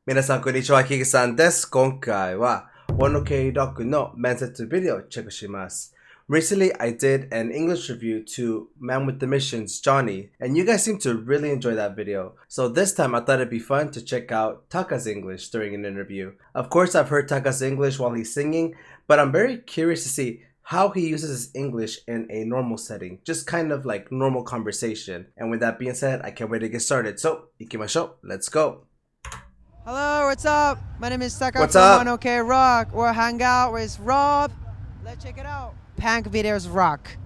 皆さんこんにちは、HigeSanです。今回はワンオクTakaの面接ビデオをチェックします。Recently, I did an English review to Man with the Mission's Johnny, and you guys seem to really enjoy that video. So this time, I thought it'd be fun to check out Taka's English during an interview. Of course, I've heard Taka's English while he's singing, but I'm very curious to see how he uses his English in a normal setting, just kind of like normal conversation. And with that being said, I can't wait to get started. So, ikimashou, let's go. Hello, what's up? My name is Taka What's from up? One OK Rock. We'll hang out with Rob. Let's check it out. Punk videos rock.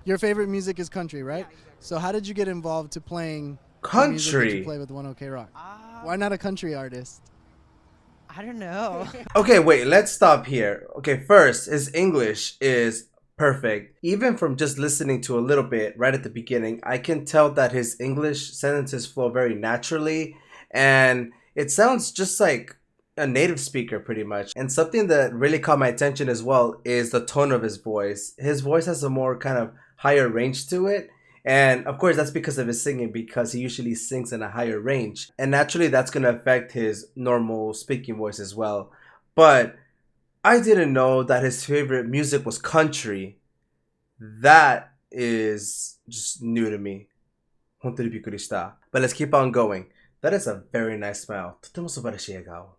Your favorite music is country, right? Yeah, exactly. So how did you get involved to playing the music that Country. you play with One OK Rock? Why not a country artist? I don't know. Okay, wait, let's stop here. Okay, first, his English is perfect. Even from just listening to a little bit right at the beginning, I can tell that his English sentences flow very naturally, and it sounds just like a native speaker pretty much. And something that really caught my attention as well is the tone of his voice. His voice has a more kind of higher range to it. And of course, that's because of his singing, because he usually sings in a higher range. And naturally, that's going to affect his normal speaking voice as well. But I didn't know that his favorite music was country. That is just new to me. 本当にびっくりした。But let's keep on going. That is a very nice smile. とても素晴らしい笑顔。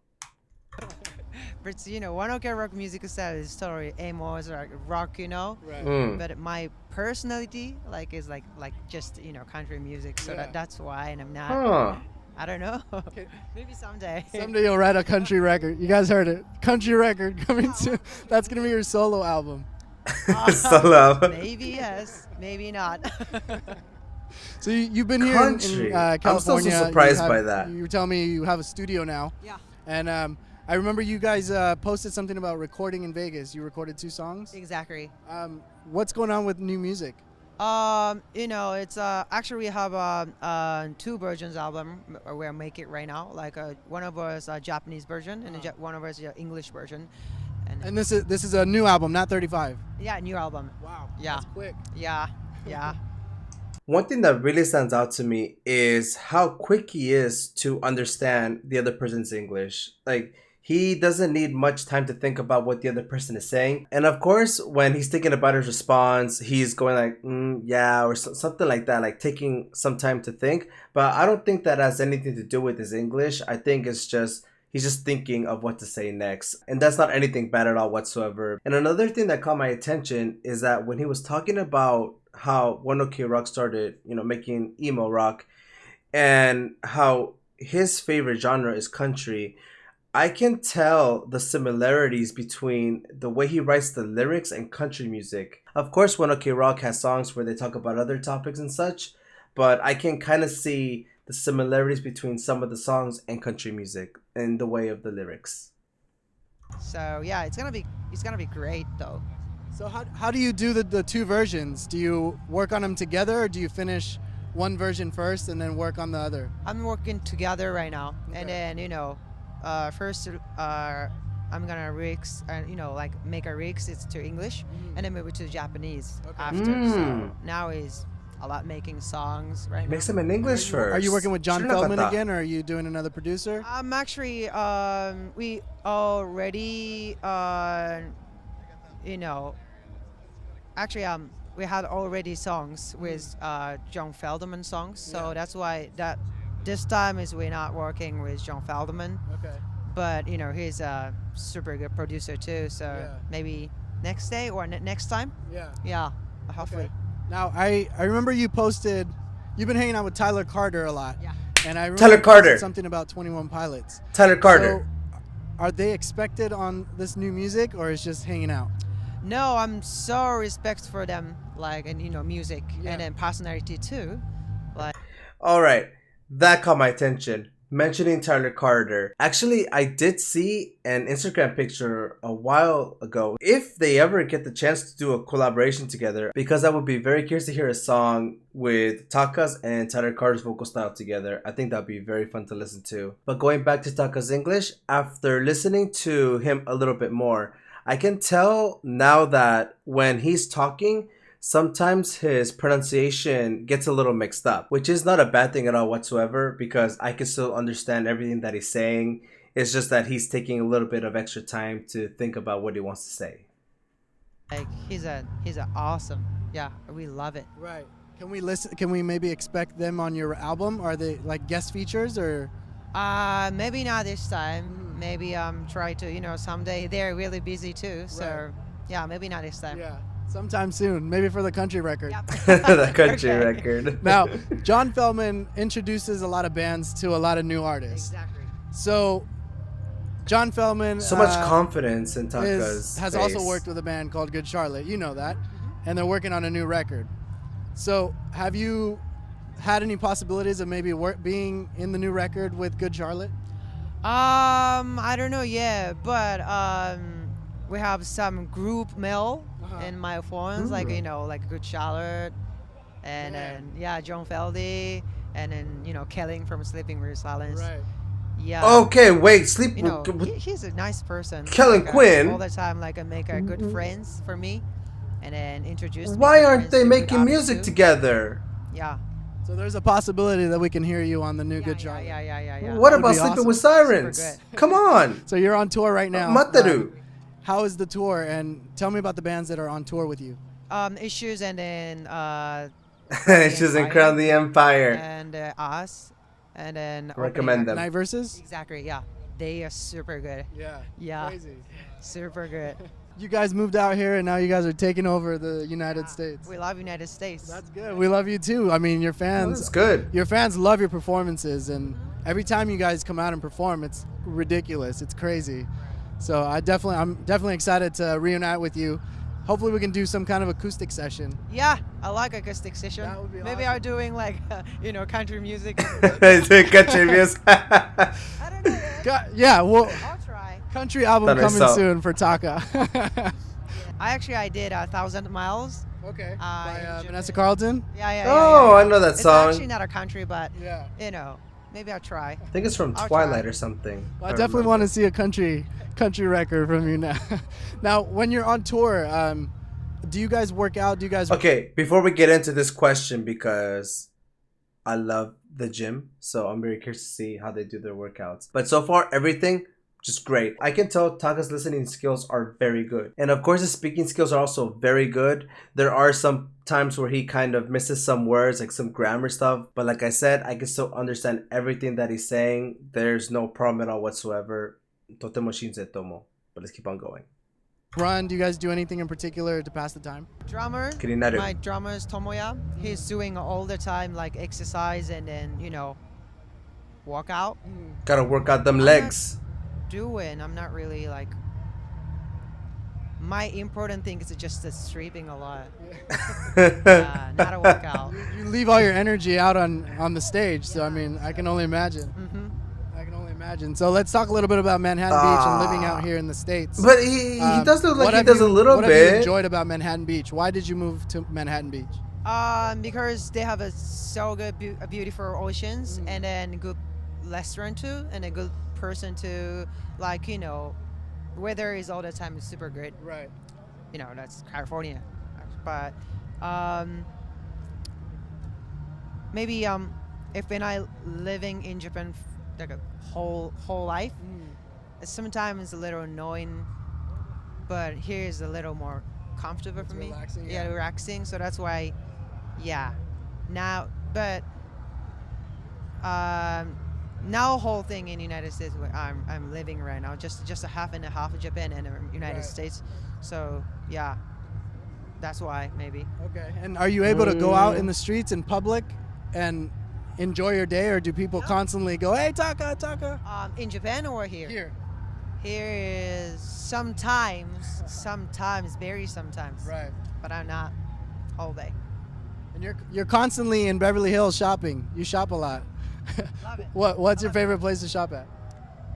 But you know, One OK Rock music style is totally emo, is like rock, you know. Right. But my personality, like, is like just country music. So Yeah. that's why, and I'm not. Huh. I don't know. Maybe someday. Someday you'll write a country record. You guys heard it. Country record coming soon. That's going to be your solo album. Solo. Maybe yes, maybe not. So you've been here Country. in I'm California. still so surprised You have- by that. You tell me you have a studio now. Yeah. And I remember you guys posted something about recording in Vegas. You recorded 2 songs. Exactly. What's going on with new music? It's actually we have 2 versions album we're making right now. Like one of us a Japanese version and one of us English version. And this is a new album, not 35. Yeah, new album. Wow. Yeah. That's quick. Yeah. One thing that really stands out to me is how quick he is to understand the other person's English. Like, he doesn't need much time to think about what the other person is saying. And of course, when he's thinking about his response, he's going like, yeah, or something like that, like taking some time to think. But I don't think that has anything to do with his English. I think it's just, he's just thinking of what to say next. And that's not anything bad at all whatsoever. And another thing that caught my attention is that when he was talking about how One OK Rock started, making emo rock, and how his favorite genre is country, I can tell the similarities between the way he writes the lyrics and country music. Of course, One OK Rock has songs where they talk about other topics and such, but I can kind of see the similarities between some of the songs and country music in the way of the lyrics. So yeah, it's gonna be great though. So how do you do the 2 versions? Do you work on them together, or do you finish one version first and then work on the other? I'm working together right now, Okay. and then first I'm gonna remix and make a remix it's to English, and then move it to Japanese after. So now is a lot making songs right now. Makes them in English first. Are you working with John 知らなかった Feldman again, or are you doing another producer? I'm actually we already actually we had already songs with John Feldman songs, so Yeah. that's why that this time is we're not working with John Feldman, Okay. but he's a super good producer too, so Yeah. maybe next day or next time. Yeah. Hopefully. Okay. Now I remember you've been hanging out with Tyler Carter a lot. Yeah. And I remember Tyler you posted Carter. something about 21 Pilots. Tyler Carter. So, are they expected on this new music, or is just hanging out? No, I'm so respect for them, and music, Yeah. and then personality too. All right, that caught my attention. Mentioning Tyler Carter. Actually, I did see an Instagram picture a while ago. If they ever get the chance to do a collaboration together, because I would be very curious to hear a song with Taka's and Tyler Carter's vocal style together. I think that'd be very fun to listen to. But going back to Taka's English, after listening to him a little bit more, I can tell now that when he's talking, sometimes his pronunciation gets a little mixed up, which is not a bad thing at all whatsoever because I can still understand everything that he's saying. It's just that he's taking a little bit of extra time to think about what he wants to say. Like he's a awesome. Yeah, we love it. Right. Can we listen? Can we maybe expect them on your album? Are they like guest features or? Maybe not this time. Maybe try to someday. They're really busy too. So Right. yeah, maybe not this time. Yeah, sometime soon. Maybe for the country record. Yep. The country Okay. record. Now, John Feldman introduces a lot of bands to a lot of new artists. Exactly. So, John Feldman So much confidence in Taka's has face. also worked with a band called Good Charlotte. You know that. And they're working on a new record. So, have you had any possibilities of maybe being in the new record with Good Charlotte? I don't know yet, but we have some group mail in my phones, like like Good Charlotte, and then John Feldy, and then Kelling from Sleeping with Silence. Right. Yeah. Okay, wait, sleep. He's a nice person. Kellen like, Quinn? all the time, like make good friends for me, and then introduce. me Why to aren't friends they to good making artists music too. together? Yeah. So there's a possibility that we can hear you on the new Good Charlotte. Yeah. What That would about be Sleeping awesome. with Sirens? Super Come on. So you're on tour right now. Mataru. How is the tour? And tell me about the bands that are on tour with you. Issues, and then She's in Crown the Empire. and us, and then Recommend them. Night Versus? Exactly, yeah. They are super good. Yeah. Yeah. Crazy. Super good. You guys moved out here and now you guys are taking over the United States. We love United States. That's good. We love you too. I mean, your fans. That's good. Your fans love your performances, and every time you guys come out and perform, it's ridiculous. It's crazy. So I'm definitely excited to reunite with you. Hopefully, we can do some kind of acoustic session. Yeah, I like acoustic session. That would be Maybe awesome. I'm doing like country music. Country music. I don't know yet. Yeah, well, I'll try. country album That is coming so- soon for Taka. I did 1,000 miles. Okay. Uh, By in Vanessa Japan. Carlton. Yeah. Oh, I know that It's song. actually not a country, but Yeah. maybe I'll try. I think it's from I'll Twilight try. or something. Well, I definitely want to see a country record from you now. Now, when you're on tour, do you guys work out? Do you guys? Okay, before we get into this question, because I love the gym, so I'm very curious to see how they do their workouts. But so far, everything just great. I can tell Taka's listening skills are very good. And of course, his speaking skills are also very good. There are some times where he kind of misses some words, like some grammar stuff. But like I said, I can still understand everything that he's saying. There's no problem at all whatsoever. Totemo shinzei tomo. But let's keep on going. Run. Do you guys do anything in particular to pass the time? Drummer. Kirinaru. My drummer is Tomoya. He's doing all the time like exercise and then work out. Gotta work out them legs. I'm not really like. My important thing is just the sleeping a lot. Not a workout. You leave all your energy out on the stage, so I mean, I can only imagine. I can only imagine. So let's talk a little bit about Manhattan Beach and living out here in the States. But he does look like what he have does you- a little What have you bit. enjoyed about Manhattan Beach? Why did you move to Manhattan Beach? Because they have a so good, beautiful oceans, and then good restaurant too, and a good person to weather is all the time is super good. Right. That's California, but maybe if when I living in Japan like a whole life, sometimes it's a little annoying, but here is a little more comfortable for me. Relaxing, Yeah, relaxing. So that's why, now, but now whole thing in United States where I'm living right now, just a half and a half of Japan and United Right. States. So that's why maybe. Okay. And are you able to go out in the streets in public and enjoy your day, or do people constantly go, "Hey, Taka"? In Japan or here? Here. Here is sometimes, very sometimes. Right. But I'm not all day. And you're constantly in Beverly Hills shopping. You shop a lot. Love it. What's your favorite place to shop at?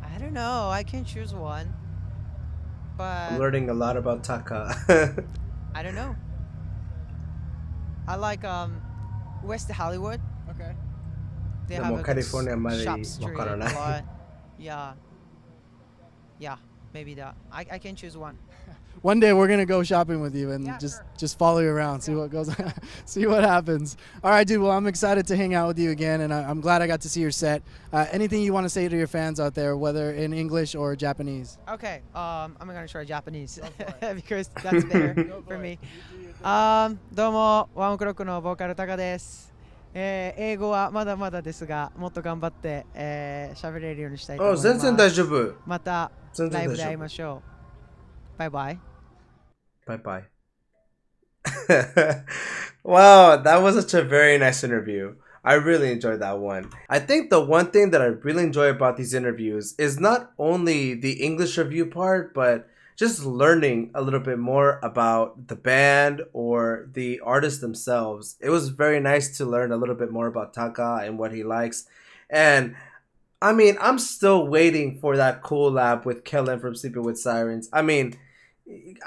I don't know. I can choose one. But I'm learning a lot about Taka. I don't know. I like West Hollywood. Okay. They De have mo a California good mali shop street a wakaranai. lot. Yeah. Maybe that. I can choose one. one day we're gonna go shopping with you and Yeah, just sure. just follow you around, see what goes, see what happens. All right, dude. Well, I'm excited to hang out with you again, and I'm glad I got to see your set. Anything you want to say to your fans out there, whether in English or Japanese? Okay, I'm gonna try Japanese because that's better for me. どうも、ワンオクロックのボーカルタカです。英語はまだまだですが、もっと頑張って、喋れるようにしたいと思います。全然大丈夫。またライブで会いましょう。バイバイ。Bye bye. Wow, that was such a very nice interview. I really enjoyed that one. I think the one thing that I really enjoy about these interviews is not only the English review part, but just learning a little bit more about the band or the artists themselves. It was very nice to learn a little bit more about Taka and what he likes. And I mean, I'm still waiting for that collab with Kellen from Sleeping with Sirens. I mean,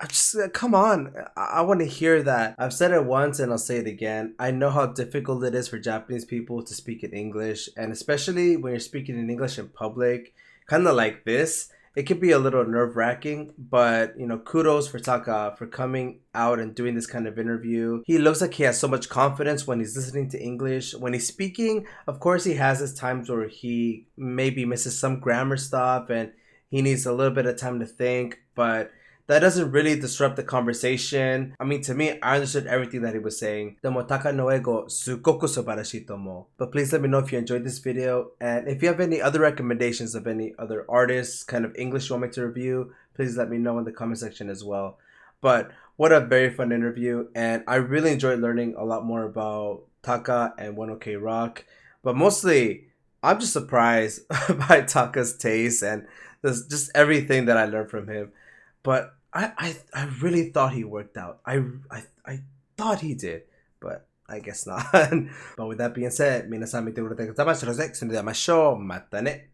just come on. I want to hear that. I've said it once and I'll say it again. I know how difficult it is for Japanese people to speak in English, and especially when you're speaking in English in public, kind of like this. It could be a little nerve-wracking, but, you know, kudos for Taka for coming out and doing this kind of interview. He looks like he has so much confidence when he's listening to English. When he's speaking, of course, he has his times where he maybe misses some grammar stuff and he needs a little bit of time to think, but that doesn't really disrupt the conversation. I mean, to me, I understood everything that he was saying. Demo Taka no Ego sugoku subarashi tomo. But please let me know if you enjoyed this video. And if you have any other recommendations of any other artists, kind of English you want me to review, please let me know in the comment section as well. But what a very fun interview. And I really enjoyed learning a lot more about Taka and 1OK Rock. But mostly, I'm just surprised by Taka's taste and just everything that I learned from him. But I really thought he worked out. I thought he did, but I guess not. But with that being said, 皆さん見てくれてありがとうございました。それではまたね。